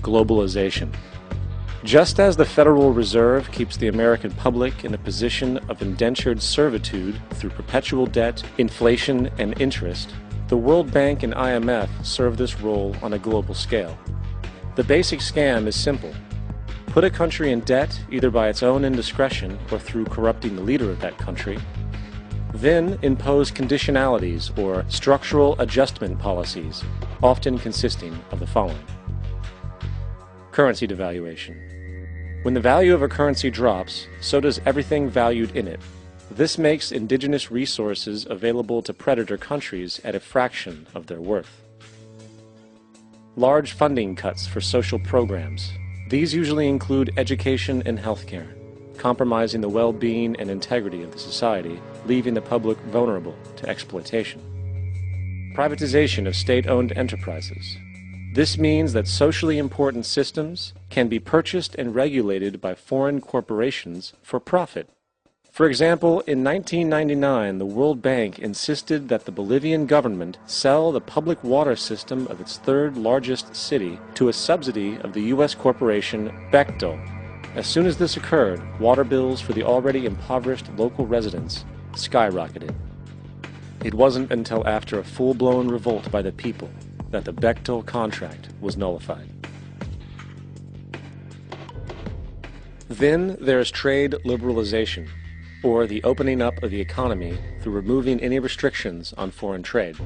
globalization. Just as the Federal Reserve keeps the American public in a position of indentured servitude through perpetual debt, inflation, and interest, the World Bank and IMF serve this role on a global scale. The basic scam is simple. Put a country in debt either by its own indiscretion or through corrupting the leader of that country. Then impose conditionalities or structural adjustment policies, often consisting of the following. Currency devaluation. When the value of a currency drops, so does everything valued in it. This makes indigenous resources available to predator countries at a fraction of their worth. Large funding cuts for social programs. These usually include education and healthcare, compromising the well-being and integrity of the society, leaving the public vulnerable to exploitation. Privatization of state-owned enterprises. This means that socially important systems can be purchased and regulated by foreign corporations for profit. For example, in 1999, the World Bank insisted that the Bolivian government sell the public water system of its third largest city to a subsidy of the U.S. corporation Bechtel. As soon as this occurred, water bills for the already impoverished local residents skyrocketed. It wasn't until after a full-blown revolt by the people that the Bechtel contract was nullified. Then there is trade liberalization, or the opening up of the economy through removing any restrictions on foreign trade.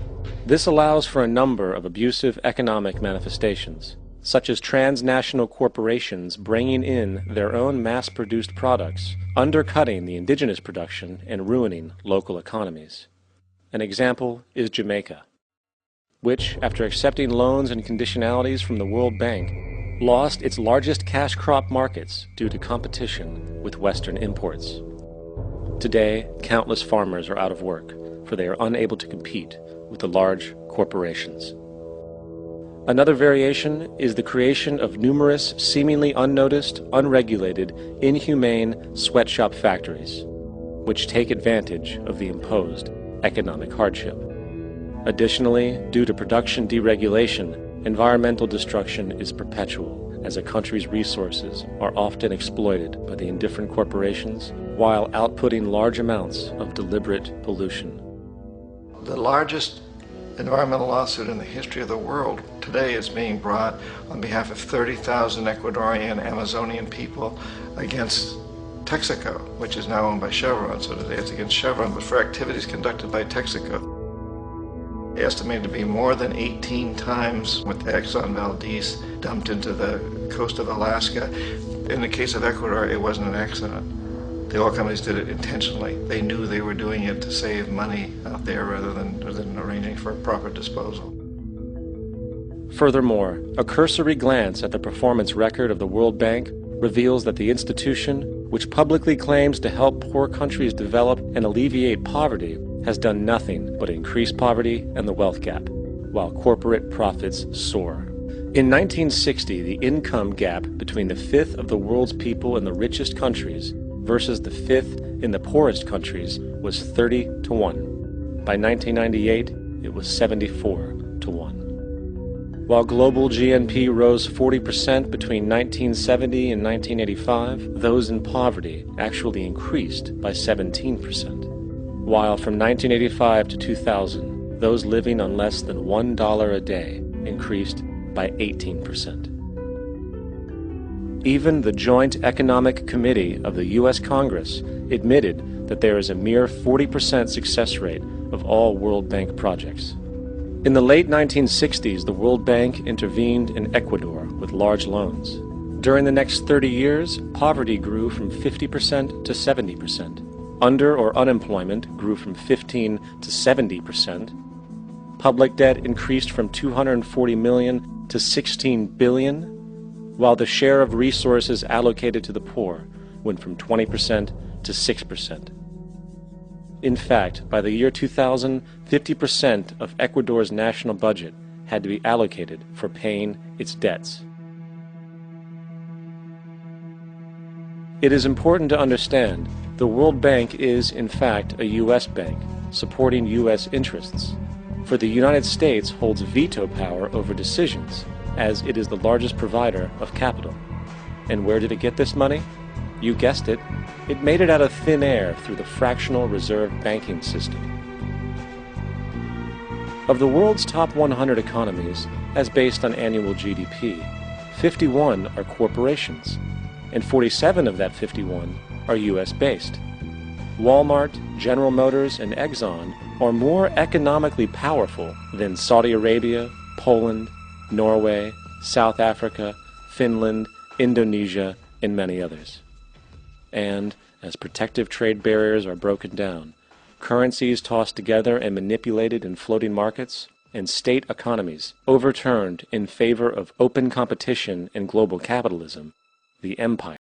This allows for a number of abusive economic manifestations, such as transnational corporations bringing in their own mass-produced products, undercutting the indigenous production and ruining local economies. An example is Jamaica, which, after accepting loans and conditionalities from the World Bank, lost its largest cash crop markets due to competition with Western imports. Today, countless farmers are out of work, for they are unable to compete with the large corporations. Another variation is the creation of numerous seemingly unnoticed, unregulated, inhumane sweatshop factories, which take advantage of the imposed economic hardship. Additionally, due to production deregulation, environmental destruction is perpetual, as a country's resources are often exploited by the indifferent corporations while outputting large amounts of deliberate pollution. The largest environmental lawsuit in the history of the world today is being brought on behalf of 30,000 Ecuadorian Amazonian people against Texaco, which is now owned by Chevron. So today it's against Chevron, but for activities conducted by Texaco. Estimated to be more than 18 times what the Exxon Valdez dumped into the coast of Alaska. In the case of Ecuador, it wasn't an accident. The oil companies did it intentionally. They knew they were doing it to save money out there rather than arranging for proper disposal. Furthermore, a cursory glance at the performance record of the World Bank reveals that the institution, which publicly claims to help poor countries develop and alleviate poverty, has done nothing but increase poverty and the wealth gap, while corporate profits soar. In 1960, the income gap between the fifth of the world's people in the richest countries versus the fifth in the poorest countries was 30 to 1. By 1998, it was 74 to 1. While global GNP rose 40% between 1970 and 1985, those in poverty actually increased by 17%. While from 1985 to 2000, those living on less than $1 a day increased by 18%. Even the Joint Economic Committee of the U.S. Congress admitted that there is a mere 40% success rate of all World Bank projects. In the late 1960s, the World Bank intervened in Ecuador with large loans. During the next 30 years, poverty grew from 50% to 70%. Under or unemployment grew from 15 to 70%. Public debt increased from $240 million to $16 billion, while the share of resources allocated to the poor went from 20% to 6%. In fact, by the year 2000, 50% of Ecuador's national budget had to be allocated for paying its debts. It is important to understand the World Bank is, in fact, a U.S. bank, supporting U.S. interests. For the United States holds veto power over decisions, as it is the largest provider of capital. And where did it get this money? You guessed it, it made it out of thin air through the fractional reserve banking system. Of the world's top 100 economies, as based on annual GDP, 51 are corporations, and 47 of that 51 are US-based. Walmart, General Motors, and Exxon are more economically powerful than Saudi Arabia, Poland, Norway, South Africa, Finland, Indonesia, and many others. And as protective trade barriers are broken down, currencies tossed together and manipulated in floating markets, and state economies overturned in favor of open competition and global capitalism, the empire